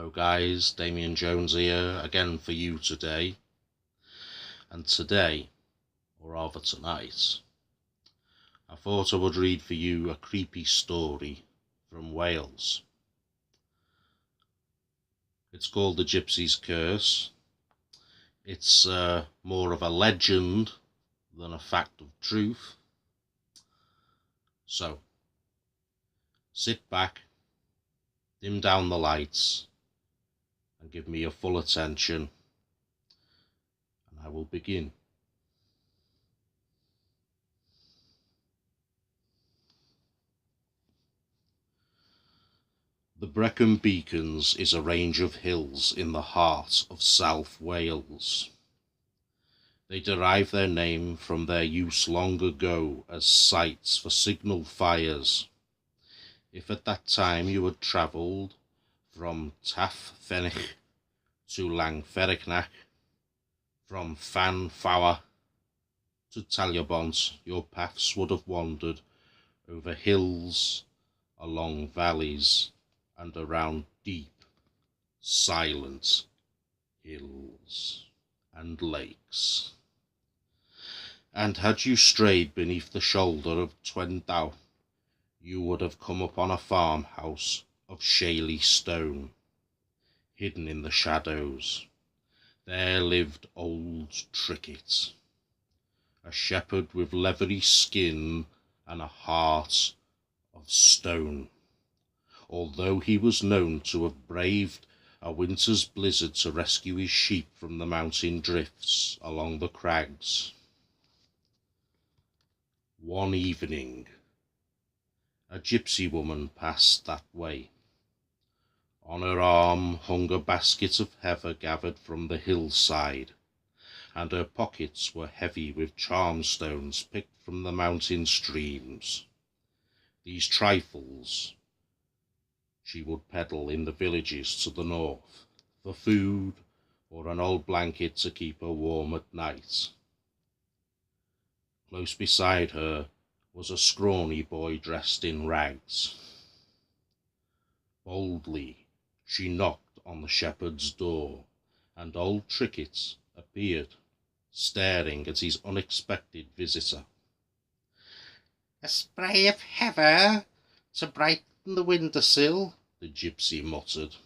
Hello guys, Damien Jones here again for you today. And today, or rather tonight, I thought I would read for you a creepy story from Wales. It's called The Gypsy's Curse. It's more of a legend than a fact of truth. So, sit back, dim down the lights, and give me your full attention, and I will begin. The Brecon Beacons is a range of hills in the heart of South Wales. They derive their name from their use long ago as sites for signal fires. If at that time you had travelled from Taff-Fenich to Langfericnach, from Llanfawr to Talybont, your paths would have wandered over hills, along valleys, and around deep, silent hills and lakes. And had you strayed beneath the shoulder of Twendow, you would have come upon a farmhouse of shaly stone. Hidden in the shadows, there lived old Trickett, a shepherd with leathery skin and a heart of stone. Although he was known to have braved a winter's blizzard to rescue his sheep from the mountain drifts along the crags. One evening, a gypsy woman passed that way. On her arm hung a basket of heather gathered from the hillside, and her pockets were heavy with charm stones picked from the mountain streams. These trifles she would peddle in the villages to the north, for food or an old blanket to keep her warm at night. Close beside her was a scrawny boy dressed in rags. Boldly she knocked on the shepherd's door, and old Trickett appeared, staring at his unexpected visitor. "A spray of heather to brighten the window-sill," the gypsy muttered.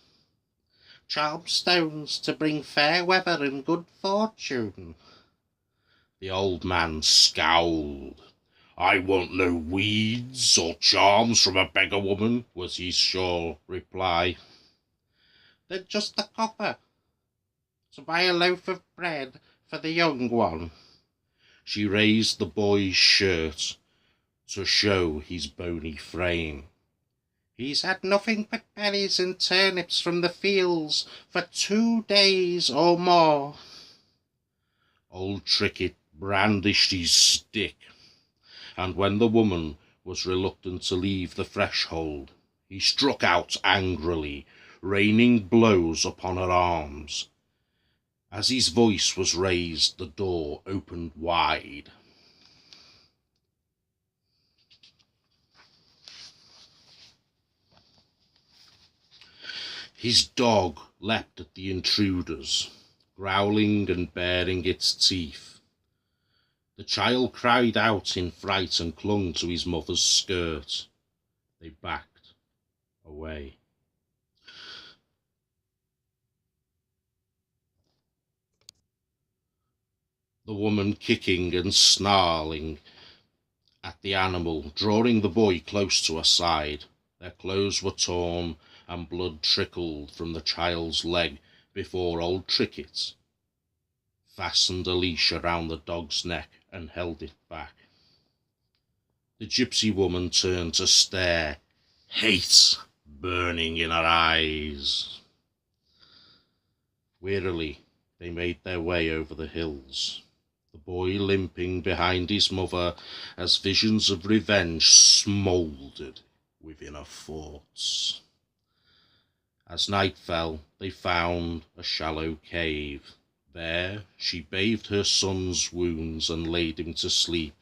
"Charm stones to bring fair weather and good fortune." The old man scowled. "I want no weeds or charms from a beggar woman," was his sure reply. "Then just a copper to buy a loaf of bread for the young one." She raised the boy's shirt to show his bony frame. "He's had nothing but berries and turnips from the fields for 2 days or more." Old Trickett brandished his stick, and when the woman was reluctant to leave the threshold, he struck out angrily, raining blows upon her arms. As his voice was raised, the door opened wide. His dog leapt at the intruders, growling and baring its teeth. The child cried out in fright and clung to his mother's skirt. They backed away. The woman kicking and snarling at the animal, drawing the boy close to her side. Their clothes were torn, and blood trickled from the child's leg before old Trickett fastened a leash around the dog's neck and held it back. The gypsy woman turned to stare, hate burning in her eyes. Wearily they made their way over the hills, the boy limping behind his mother as visions of revenge smouldered within her thoughts. As night fell, they found a shallow cave. There she bathed her son's wounds and laid him to sleep.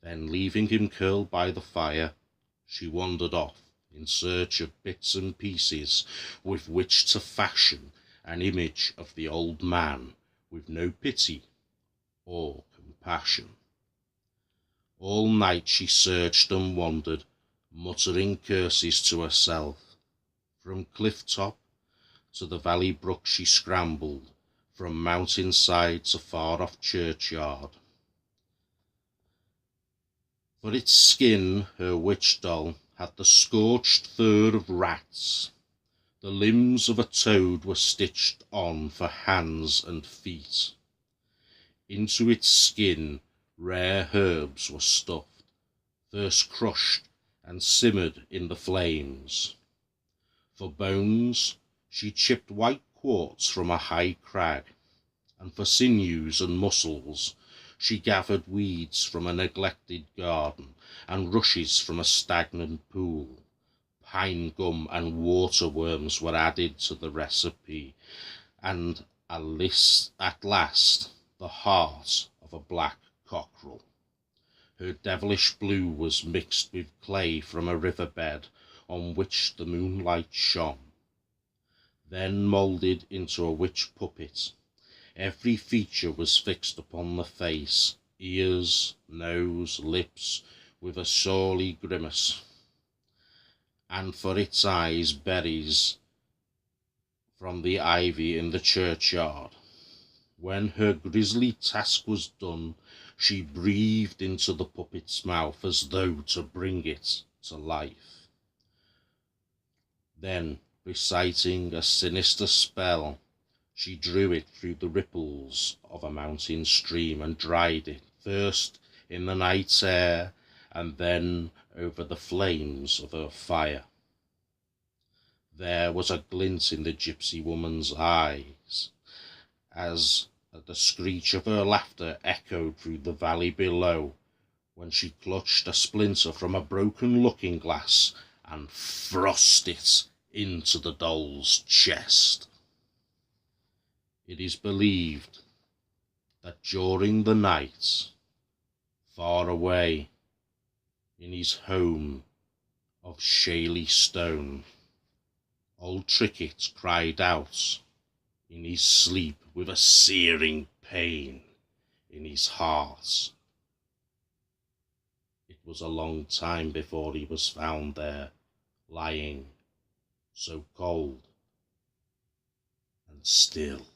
Then, leaving him curled by the fire, she wandered off in search of bits and pieces with which to fashion an image of the old man, with no pity or compassion. All night she searched and wandered, muttering curses to herself. From cliff top to the valley brook she scrambled, from mountain side to far off churchyard. For its skin her witch doll had the scorched fur of rats. The limbs of a toad were stitched on for hands and feet. Into its skin rare herbs were stuffed, first crushed and simmered in the flames. For bones she chipped white quartz from a high crag, and for sinews and muscles she gathered weeds from a neglected garden, and rushes from a stagnant pool. Pine gum and water worms were added to the recipe, and at last the heart of a black cockerel. Her devilish blue was mixed with clay from a river bed on which the moonlight shone. Then moulded into a witch puppet, every feature was fixed upon the face, ears, nose, lips, with a surly grimace, and for its eyes berries from the ivy in the churchyard. When her grisly task was done, she breathed into the puppet's mouth as though to bring it to life. Then, reciting a sinister spell, she drew it through the ripples of a mountain stream and dried it, first in the night air and then over the flames of her fire. There was a glint in the gypsy woman's eyes, as the screech of her laughter echoed through the valley below, when she clutched a splinter from a broken looking-glass and thrust it into the doll's chest. It is believed that during the night, far away in his home of shaly stone, old Tricket cried out in his sleep with a searing pain in his heart. It was a long time before he was found there, lying so cold and still.